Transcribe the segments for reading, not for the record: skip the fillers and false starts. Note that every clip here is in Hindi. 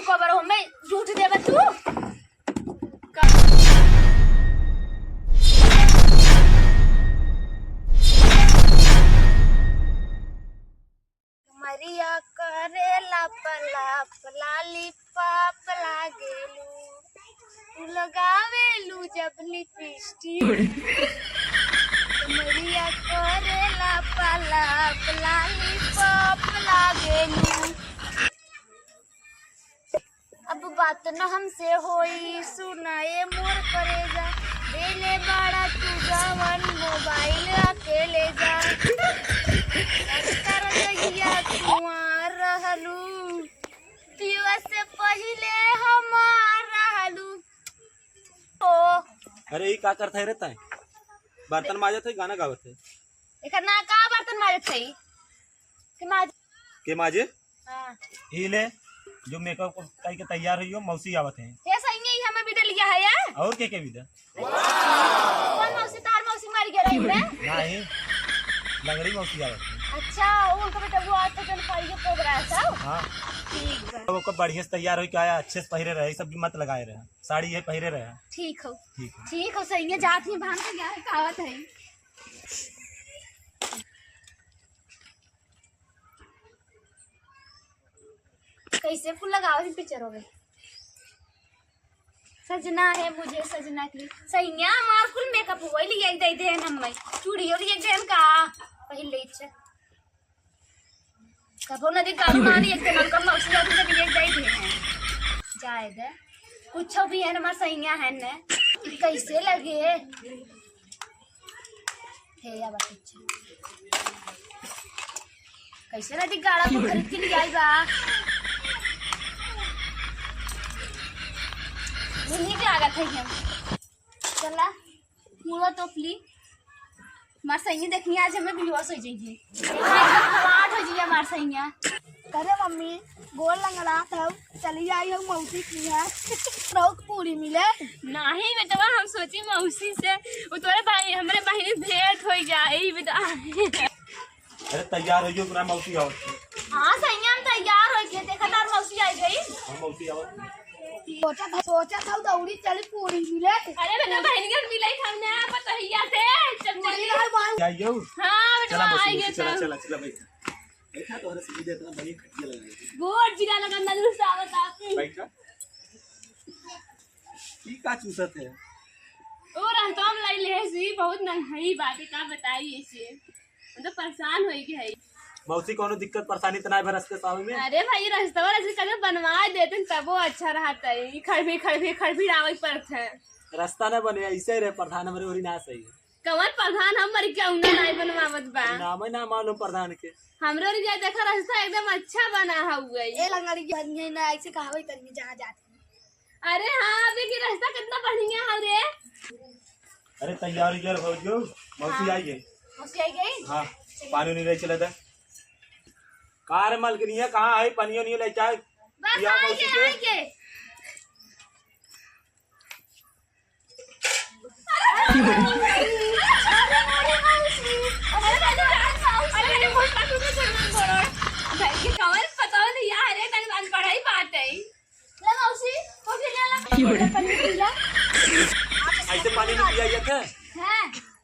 को बार हमें झूठ देबा तू मरिया करेला पलाप लाली पाप लागेलू तू लगावेलू जब लिपस्टिक मरिया करेला पलाप लाली पाप लागेलू। अब बात न हमसे होई सुनाए मोर करेगा देले बड़ा तू जवन मोबाइल अकेले जा कुमार रहलू पिवा से पहले हमार रहलू। ओ अरे ये का करता है रहता है बर्तन माजत है गाना गावत है एकर ना का बर्तन माजत है के माजे हां ई ले जो मेकअप कई के तैयार हुई हो मौसी आवत है ये सही नहीं हमें भी लिया है यार और के विदा कौन मौसी तार मौसी मार गया रही है नहीं लंगड़ी मौसी आवत है। अच्छा उनको बेटा वो आज तो जन खाई के प्रोग्राम था हां ठीक बा वो को बढ़िया से तैयार होके आया अच्छे से पहिरे रहे सब भी मत लगाए रहे साड़ी ये पहिरे रहे ठीक हो ठीक है ठीक हो सही है जात में भान के गया है कहावत है कैसे फूल लगाओ इन पिक्चर हो गए सजना है मुझे सजना की सैया मार कुल मेकअप हो गई एक दे दे हम मैं चूड़ी और एक देम का पहले इच्छा कबो नदी कालू मारी एक मन कम मौसी जाती तो एक दे दे जाए दे कुछ भी है हमार सैया है ने कैसे लगे हे या बात कैसे नदी गाड़ा को खरीद के ले आई बा नीक लागत है हम चला मुड़ा टोपली मार सैया देखनी आज हमें बेहोश हो जाएगी खराट हो जाइए मार सैया अरे मम्मी गोल लंगड़ा था चली आई हो मौसी की है रौक पूरी मिले नहीं बेटा हम सोची मौसी से वो तोरे भाई हमारे बहनी भेंट हो जाए बेटा अरे तैयार हो जो पूरा मौसी आवत है हां सैया हम तैयार हो गए देखा तार मौसी आई गई हम मौसी आवत है सोचा था दौड़ी चली पूरी मिले अरे बेटा बहनी के मिलाई हमने पतहिया से चली आइयो हां बेटा आई गए चला चला चला बैठ बैठा तो हर सीधे इतना बड़ी खटिया लगा गोड़ जिला लगा नजर से आवत आपकी बैठा की का चूसत है और हम लाई ले सी बहुत नंगाई बात का बताई ऐसे मतलब परेशान होई के है मौसी कोनो दिक्कत परेशानी तना है रास्ते साव में अरे भाई रास्ता ऐसे कभी बनवा देते तब वो अच्छा रहता है खड़भी आवे पड़ता है रास्ता न बने ऐसे रहे प्रधान हमारे ओरी ना सही है कवन प्रधान हमर क्यों नहीं बनवावत बा नाम ही ना मालूम प्रधान के हमरो रिजा देखा रास्ता एकदम अच्छा बना हुआ है ए लंगड़ी की हनिया ना ऐसे कहावत करनी जहां जाती अरे हां अबे की रास्ता कितना बढ़िया है रे अरे तैयार हो जो मौसी आई है मौसी आई गई हां पानी नहीं ले चले थे कार मलकनी है कहां है पानी नहीं ले चाय बस या आई मौसी के के ऐसे पानी नहीं पिया जाता है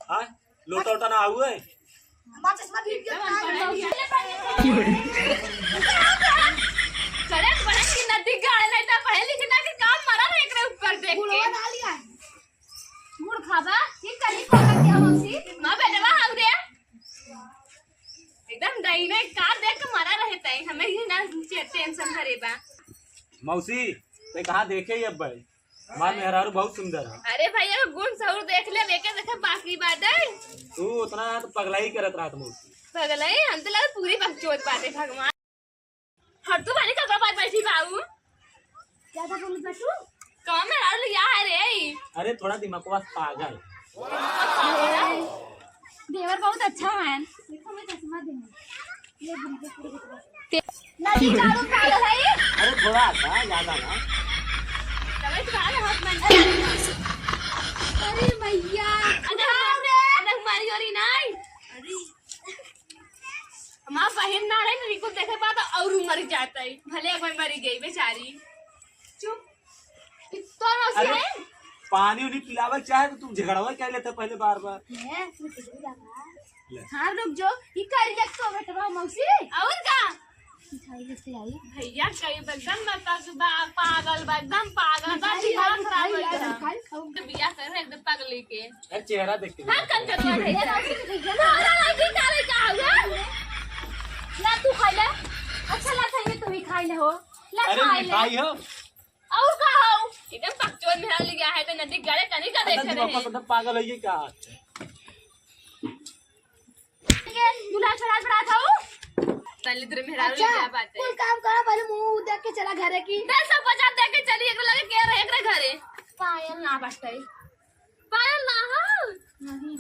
हां लोटा उठा ना हुआ है मां चश्मा भीग गया करे बड़ा की नदी गाड़ लेता पढ़े लिखना के काम मरा रे एकरे ऊपर देख के बुढ़वा ना लिया मुड़ खाबा ठीक करी को के मौसी मां बेटवा हाउ रे एकदम डाइने का देख के मरा रहता है हमें ही ना टेंशन करे बा मौसी ते कहां देखे ये भाई मां मेहरारू बहुत सुंदर है अरे भैया गुण सौर देख ले लेके देखे बाकी बात है तू उतना तो पगलाई करत रहा मौसी पगला है हम तो लगा पूरी बकचोद बात है भगवान हर तू वाली का बात बैठी बाऊ क्या था बोल बच्चू कौन मेरा लिया है रे अरे थोड़ा दिमाग वास पागल देवर बहुत अच्छा है देखो मैं चश्मा दूंगा ये बिल्कुल पूरी नदी चालू पागल है अरे थोड़ा सा याद आना तब काल हाथ में अरे भैया अरे मारी जोरी नहीं अरे हमारा बहन ना रही ना को देखे बात और मर जाता है भले एक बार मरी गई बेचारी तो मौसी अरे है पानी उन्हीं पिलावा चाहे तो तुम झगड़वा क्या लेते पहले बार बार। हाँ रुक जो ये करिया तो बेटवा मौसी और का मिठाई लेते आई भैया कई एकदम पागल बा एकदम पागल बा दिमाग खराब हो गया बिया कर एकदम पागल के अरे चेहरा देख के हां कंजर है ला तू खा ले अच्छा ला खाइए तू भी खा ले हो ला अरे खा ले मिठाई हो और का हो एकदम पकचोन मेरा ले गया है तो नदी गड़े कनी का देख तुम रहे पापा पागल है ये क्या। ये दूल्हा छोड़ा बड़ा था पहले तेरे मेरा ले गया बात है कोई काम करो पहले मुंह देख के चला घरे की 150 दे के चली एक लगे के रहे एकरे घरे पायल ना बटई पायल ना हो नहीं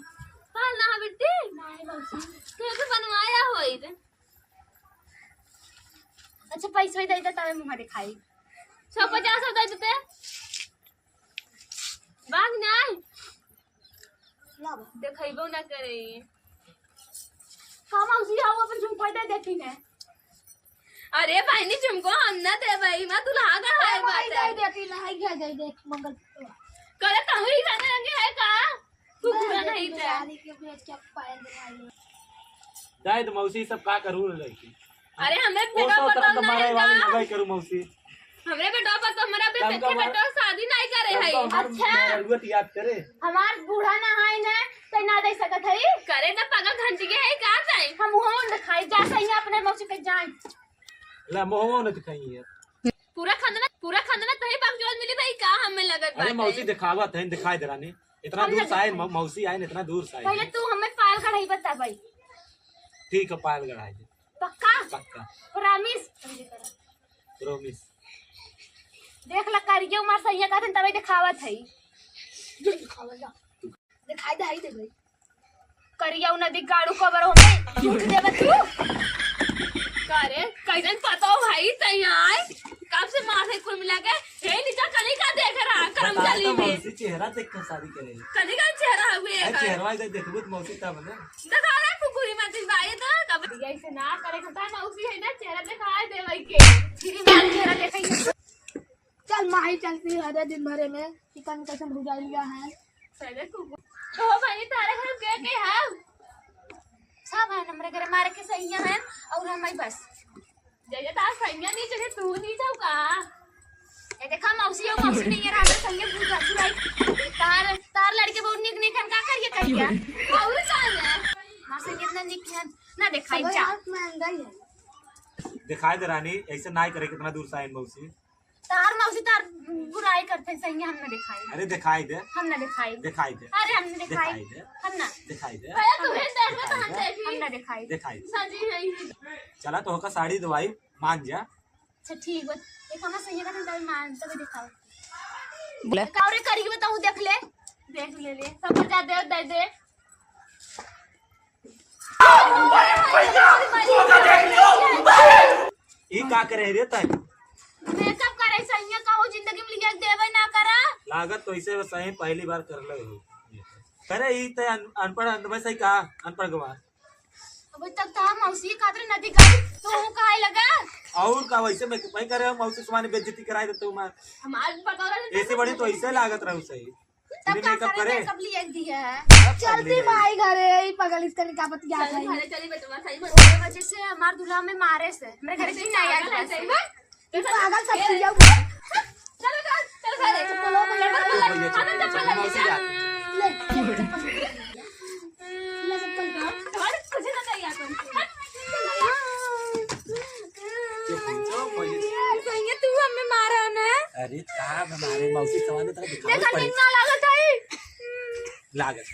पायल ना बेटी नहीं मौसी के तो बनवाया होई रे अच्छा पैसा दे दे तब मुंह दिखाई 150 दे देते बाग नहीं ला देखैबो ना करे का मौसी आओ अपन झुमका दे देखी ने अरे बहनी तुमको हम ना दे भाई मैं दुल्हा का है भाई बात है दे देती नहीं क्या दे देख मंगल करे तू ही खाने लगे है का तू पूरा नहीं था रानी के बेच के पायल दिलाई जाए तो मौसी सब का करूँ लड़की अरे हमें वो बेटा तो पता तरह नहीं तुम्हारे वाली है लगाई करूँ मौसी। हमरे बेटा पता हमारा तब बेटे का बेटा शादी नहीं करे है अच्छा याद करे हमार बूढ़ा नहाई ने तो ना दे सकत है करे ना पागल घंटी के है का जाए हम हो न खाई जा सही अपने मौसी के जाए ला मोहवा न दिखाई है पूरा खाना तही बागजोल मिली भाई का हमें लगत अरे बात मौसी है दिखावा था दिखाई दे रानी इतना दूर से आए मौसी आए इतना दूर से पहले आए तू हमें पायल कढ़ाई बता भाई ठीक है पायल गढ़ाई दे पक्का पक्का प्रॉमिस प्रोमिस। देख ला करिए उमर सही का तबे दिखावत है दिखाई दे दे भाई करिया उ नदी गाड़ू कवर हो में झूठ देबे तू करे कैसन पता हो भाई तई आए कब से माथे कुल मिला के हे नीचा कनी का देख रहा करम बता चली तो में मौसी चेहरा देख कर शादी करे कनी का चेहरा हुए अरे है चेहरा इधर देखबो तो मौसी तब ना दिखा रहा कुकुरी मत भाई तो कब ऐसे ना करे खता मौसी है ना चेहरा दिखाए दे भाई के फिर मैं चेहरा देखेंगे चल माही चलती है दिन भरे में चिकन कसम भुजा लिया है पहले कुकुर तो भाई तारे घर के है सब है हमरे घर मारे के सही है और हम बस जय तार सैया नहीं चले तू नहीं जाऊ का ए देखा मौसी और मौसी नहीं रहा संगे पूजा सुराई तार तार लड़के बहुत निक निक हम का करिए करिया और कौन है मां से कितना निक है ना दिखाई जा महंगा ही है दिखाई दे रानी ऐसे ना करे कितना दूर से आए मौसी। तार मौसी तार बुराई करते सही हम ना दिखाई अरे दिखाई दे हम ना दिखाई दिखाई दे अरे हमने दिखाई दिखाई दे हम ना दिखाई दे भैया तुम्हें देख में तो हम हम देखी ना दिखाई दिखाई दे सजी है चला तो होकर साड़ी दवाई मान जा। अच्छा ठीक है देखो ना सही का तब मान तब दिखाओ कावरे करी बताऊं देख ले सब बजा दे दे ई का करे रे तय मेकअप करे सही का हो जिंदगी में लिया देवे ना करा लागत तो ऐसे सही पहली बार कर ले करे ई ते अनपढ़ वैसे ही कहा अनपढ़ गवा अभी तक था मौसी खातिर नदी गई तो काहे लगा और का वैसे मैं करे मौसी तुम्हारी बेइज्जती कराई देते मैं हमार पकौड़ा ऐसे बड़ी तो ऐसे लागत रहू सही तब तेरे का मेकअप करे करे मेकअप लिया दिया है चलती माई घरे ही पगल इसका निकापत क्या चल है घरे चली बेटवा सही बता उसके वजह से हमार दूल्हा में मारे से मेरे घर से नहीं आया सही था बात पागल सब चीज चल घरे बोलो भैया आनंद चल मौसी जा ले चप्पल का और कुछ ना चाहिए अपन सही तू हमें मारा ना अरे का हमारे मौसी सवाल तरह दिखाओ देखा कितना लागत है लागत